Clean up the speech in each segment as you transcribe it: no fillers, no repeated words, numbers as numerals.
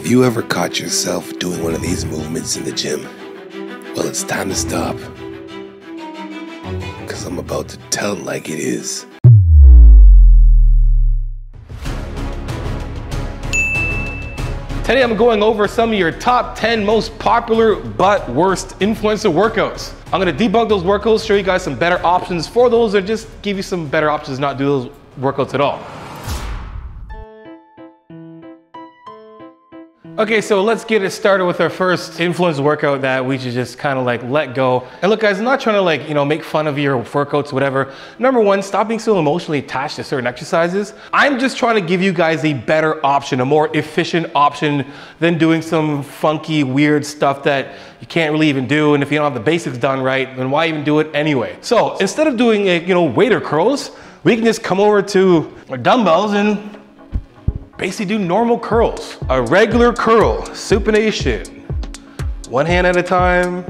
Have you ever caught yourself doing one of these movements in the gym? Well, it's time to stop, because I'm about to tell it like it is. Today I'm going over some of your top 10 most popular but worst influencer workouts. I'm gonna debunk those workouts, show you guys some better options for those, or just give you some better options to not do those workouts at all. Okay, so let's get it started with our first influence workout that we should just kind of like let go. And look guys, I'm not trying to like, make fun of your workouts or whatever. Number one, stop being so emotionally attached to certain exercises. I'm just trying to give you guys a better option, a more efficient option than doing some funky, weird stuff that you can't really even do. And if you don't have the basics done right, then why even do it anyway? So instead of doing, waiter curls, we can just come over to our dumbbells and basically do normal curls. A regular curl, supination. One hand at a time.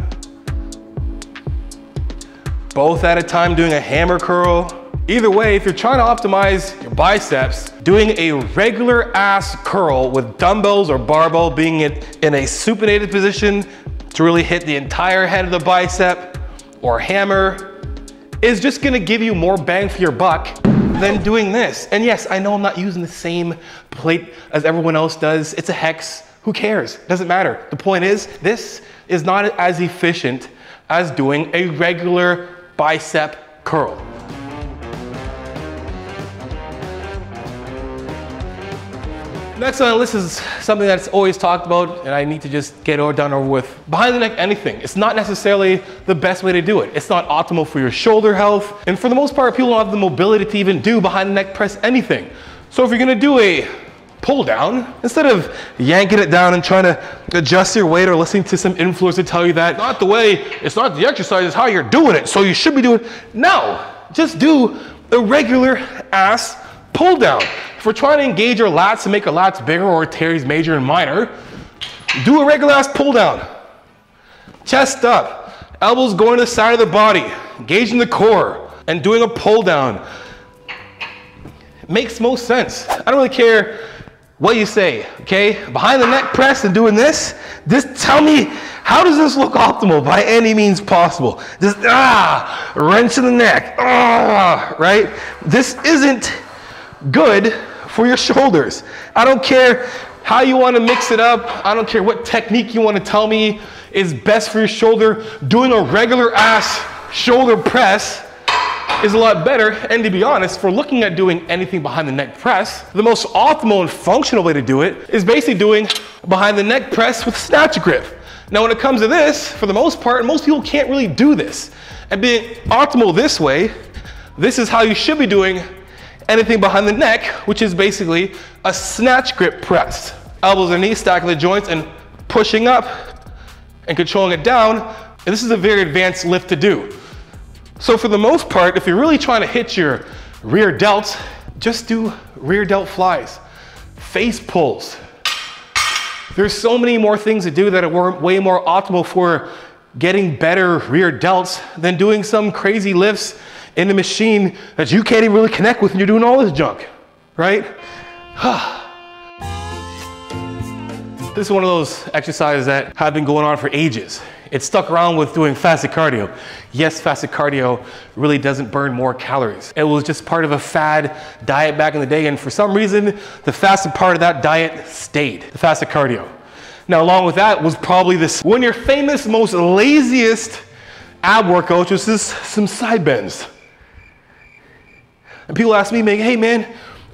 Both at a time doing a hammer curl. Either way, if you're trying to optimize your biceps, doing a regular ass curl with dumbbells or barbell being in a supinated position to really hit the entire head of the bicep, or hammer, is just gonna give you more bang for your buck than doing this. And yes, I know I'm not using the same plate as everyone else does. It's a hex, who cares? Doesn't matter. The point is, this is not as efficient as doing a regular bicep curl. Next on the list is something that's always talked about and I need to just get done over with. Behind the neck anything. It's not necessarily the best way to do it. It's not optimal for your shoulder health. And for the most part, people don't have the mobility to even do behind the neck press anything. So if you're gonna do a pull down, instead of yanking it down and trying to adjust your weight or listening to some influencer tell you that, not the way, it's not the exercise, it's how you're doing it, so you should be doing it. No, just do a regular ass pull down. If we're trying to engage our lats and make our lats bigger or teres major and minor, do a regular ass pull down. Chest up, elbows going to the side of the body, engaging the core and doing a pull down. It makes most sense. I don't really care what you say, okay? Behind the neck press and doing this, just tell me, how does this look optimal by any means possible? Just, wrench in the neck, right? This isn't good for your shoulders. I don't care how you want to mix it up. I don't care what technique you want to tell me is best for your shoulder. Doing a regular ass shoulder press is a lot better. And to be honest, for looking at doing anything behind the neck press, the most optimal and functional way to do it is basically doing behind the neck press with snatch grip. Now when it comes to this, for the most part, most people can't really do this. And being optimal this way, this is how you should be doing anything behind the neck, which is basically a snatch grip press. Elbows and knees stacking the joints and pushing up and controlling it down. And this is a very advanced lift to do. So for the most part, if you're really trying to hit your rear delts, just do rear delt flies, face pulls. There's so many more things to do that are way more optimal for getting better rear delts than doing some crazy lifts in a machine that you can't even really connect with and you're doing all this junk, right? This is one of those exercises that have been going on for ages. It's stuck around with doing fasted cardio. Yes, fasted cardio really doesn't burn more calories. It was just part of a fad diet back in the day, and for some reason, the fasted part of that diet stayed, the fasted cardio. Now, along with that was probably this, one of your famous, most laziest ab workouts was just some side bends. And people ask me, hey man,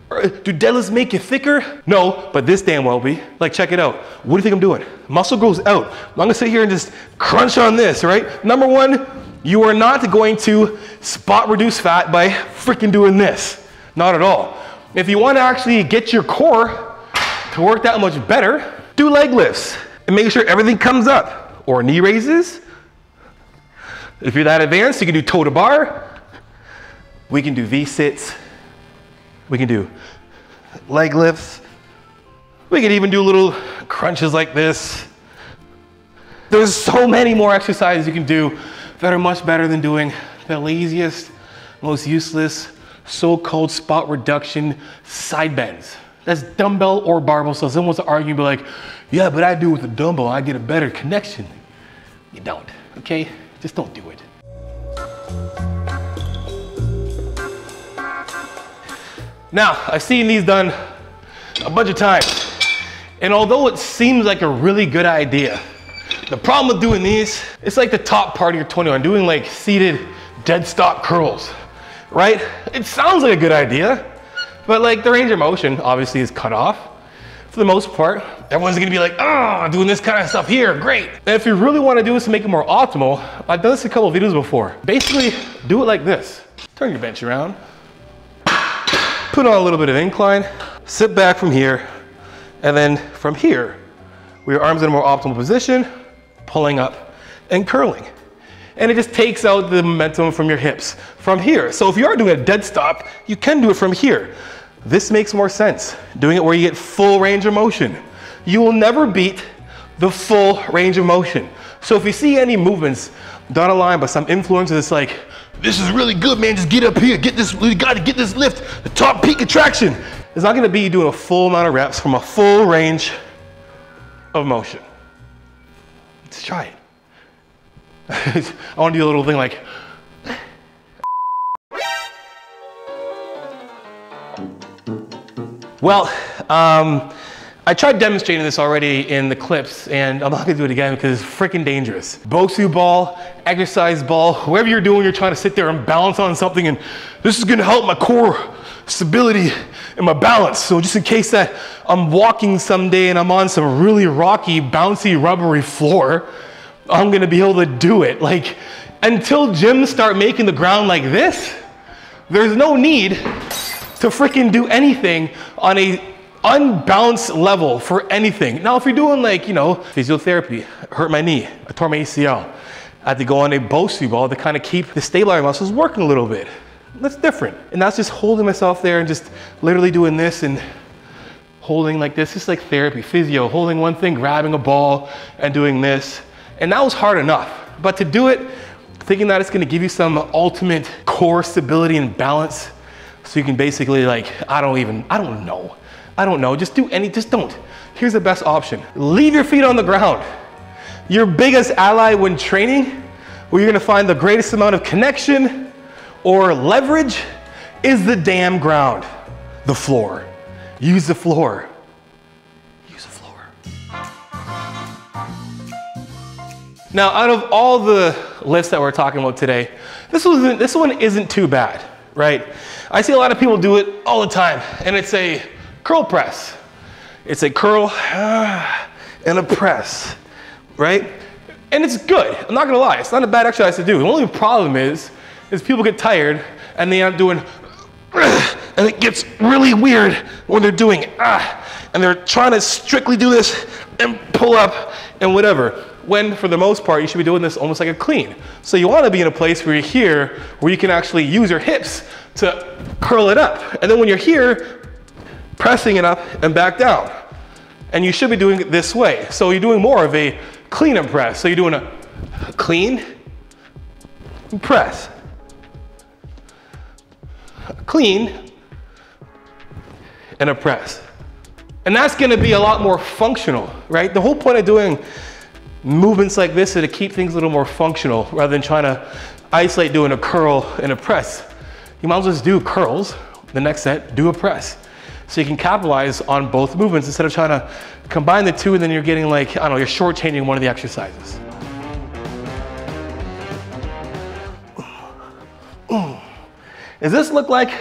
do deadlifts make you thicker? No, but this damn well be. Like, check it out. What do you think I'm doing? Muscle grows out. I'm gonna sit here and just crunch on this, right? Number one, you are not going to spot reduce fat by freaking doing this. Not at all. If you wanna actually get your core to work that much better, do leg lifts and make sure everything comes up. Or knee raises. If you're that advanced, you can do toe to bar. We can do V-sits. We can do leg lifts. We can even do little crunches like this. There's so many more exercises you can do that are much better than doing the laziest, most useless, so-called spot reduction side bends. That's dumbbell or barbell. So someone wants to argue and be like, yeah, but I do it with a dumbbell, I get a better connection. You don't, okay? Just don't do it. Now, I've seen these done a bunch of times. And although it seems like a really good idea, the problem with doing these, it's like the top part of your 21, doing like seated deadstop curls, right? It sounds like a good idea, but like the range of motion obviously is cut off. For the most part, everyone's gonna be like, oh, doing this kind of stuff here, great. And if you really wanna do this to make it more optimal, I've done this in a couple of videos before. Basically, do it like this. Turn your bench around, put on a little bit of incline, sit back from here, and then from here, with your arms in a more optimal position, pulling up and curling. And it just takes out the momentum from your hips from here. So if you are doing a dead stop, you can do it from here. This makes more sense, doing it where you get full range of motion. You will never beat the full range of motion. So if you see any movements done online by some influencers, it's like, this is really good, man, just get up here, get this, you gotta get this lift, the top peak attraction. It's not gonna be you doing a full amount of reps from a full range of motion. Let's try it. I wanna do a little thing like, well, I tried demonstrating this already in the clips, and I'm not gonna do it again because it's freaking dangerous. Bosu ball, exercise ball, whoever you're doing, you're trying to sit there and balance on something, and this is gonna help my core stability and my balance. So just in case that I'm walking someday and I'm on some really rocky, bouncy, rubbery floor, I'm gonna be able to do it. Like, until gyms start making the ground like this, there's no need to freaking do anything on a unbalanced level for anything. Now, if you're doing like, you know, physiotherapy, I hurt my knee, I tore my ACL, I had to go on a Bosu ball to kind of keep the stabilizer muscles working a little bit. That's different. And that's just holding myself there and just literally doing this and holding like this. It's like therapy, physio, holding one thing, grabbing a ball and doing this. And that was hard enough. But to do it, thinking that it's gonna give you some ultimate core stability and balance, so you can basically like, I don't know, just don't. Here's the best option. Leave your feet on the ground. Your biggest ally when training, where you're gonna find the greatest amount of connection or leverage, is the damn ground, the floor. Use the floor. Use the floor. Now, out of all the lifts that we're talking about today, this one isn't too bad, right? I see a lot of people do it all the time, and it's a curl press. It's a curl and a press, right? And it's good, I'm not gonna lie, it's not a bad exercise to do. The only problem is people get tired and they end up doing, and it gets really weird when they're doing and they're trying to strictly do this and pull up and whatever. When for the most part, you should be doing this almost like a clean. So you wanna be in a place where you're here, where you can actually use your hips to curl it up. And then when you're here, pressing it up and back down. And you should be doing it this way. So you're doing more of a clean and press. So you're doing a clean and press. A clean and a press. And that's gonna be a lot more functional, right? The whole point of doing movements like this is to keep things a little more functional rather than trying to isolate doing a curl and a press. You might as well just do curls, the next set, do a press. So you can capitalize on both movements instead of trying to combine the two and then you're getting like, I don't know, you're shortchanging one of the exercises. Does this look like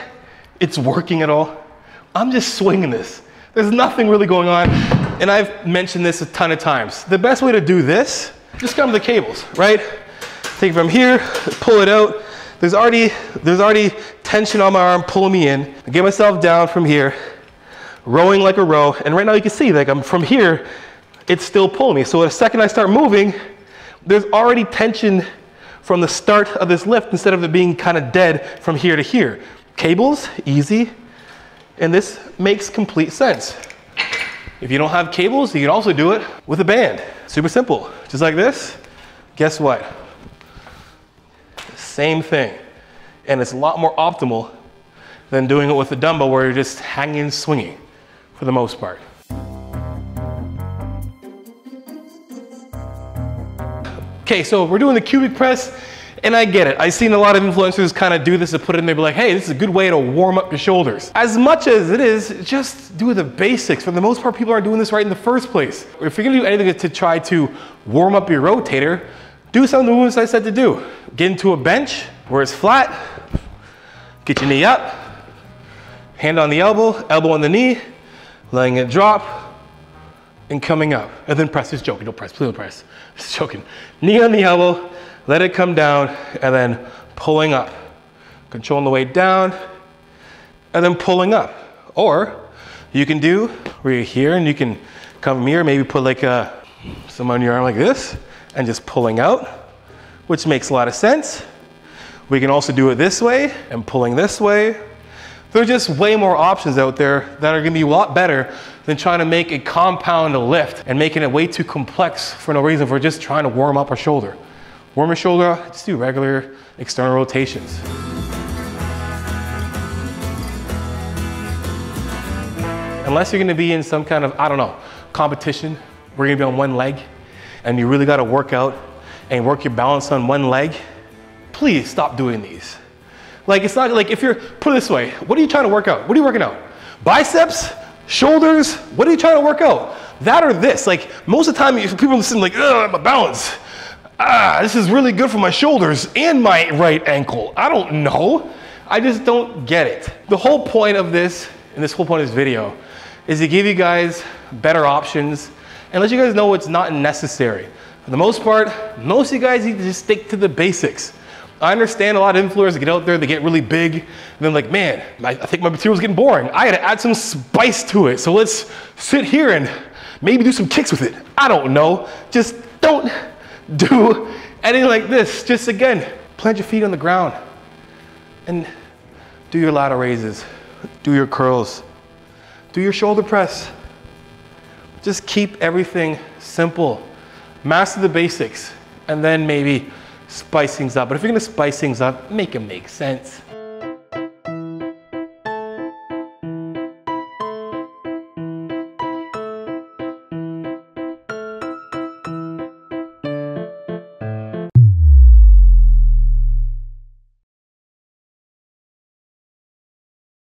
it's working at all? I'm just swinging this. There's nothing really going on. And I've mentioned this a ton of times. The best way to do this, just come to the cables, right? Take it from here, pull it out. There's already tension on my arm pulling me in. I get myself down from here, rowing like a row. And right now you can see, like I'm from here, it's still pulling me. So the second I start moving, there's already tension from the start of this lift instead of it being kind of dead from here to here. Cables, easy. And this makes complete sense. If you don't have cables, you can also do it with a band. Super simple, just like this. Guess what? Same thing. And it's a lot more optimal than doing it with a dumbbell where you're just hanging and swinging for the most part. Okay, so we're doing the cubic press, and I get it. I've seen a lot of influencers kind of do this and put it in there, be like, hey, this is a good way to warm up your shoulders. As much as it is, just do the basics. For the most part, people aren't doing this right in the first place. If you're gonna do anything to try to warm up your rotator, do some of the movements I said to do. Get into a bench where it's flat, get your knee up, hand on the elbow, elbow on the knee, letting it drop, and coming up. And then press, just joking, don't press, please don't press. Just joking. Knee on the elbow, let it come down, and then pulling up. Controlling the weight down, and then pulling up. Or you can do where you're here and you can come here, maybe put like some on your arm like this, and just pulling out, which makes a lot of sense. We can also do it this way and pulling this way. There are just way more options out there that are gonna be a lot better than trying to make a compound lift and making it way too complex for no reason. We're just trying to warm up our shoulder. Warm your shoulder up, just do regular external rotations. Unless you're gonna be in some kind of, I don't know, competition, we're gonna be on one leg, and you really gotta work out and work your balance on one leg, please stop doing these. Like, it's not like, if you're, put it this way, what are you trying to work out? What are you working out? Biceps? Shoulders? What are you trying to work out? That or this? Like, most of the time, people listen like, ugh, my balance. This is really good for my shoulders and my right ankle. I don't know. I just don't get it. The whole point of this, and this whole point of this video, is to give you guys better options and let you guys know it's not necessary. For the most part, most of you guys need to just stick to the basics. I understand a lot of influencers get out there, they get really big, and then like, man, I think my material's getting boring. I gotta add some spice to it. So let's sit here and maybe do some kicks with it. I don't know. Just don't do anything like this. Just again, plant your feet on the ground and do your lateral raises, do your curls, do your shoulder press. Just keep everything simple. Master the basics, and then maybe spice things up. But if you're gonna spice things up, make it make sense.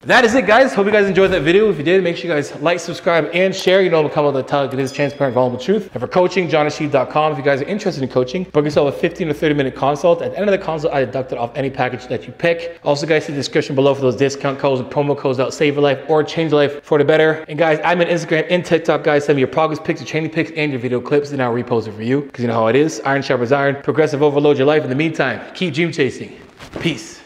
That is it, guys. Hope you guys enjoyed that video. If you did, make sure you guys like, subscribe, and share. You know I'm coming with the tell, it is transparent, vulnerable truth. And for coaching, johnasheed.com. If you guys are interested in coaching, book yourself a 15 or 30-minute consult. At the end of the consult, I deduct it off any package that you pick. Also, guys, see the description below for those discount codes and promo codes that will save your life or change your life for the better. And guys, I'm on Instagram and TikTok, guys. Send me your progress pics, your training pics, and your video clips, and I'll repost it for you. Because you know how it is. Iron sharpens iron. Progressive overload your life. In the meantime, keep dream chasing. Peace.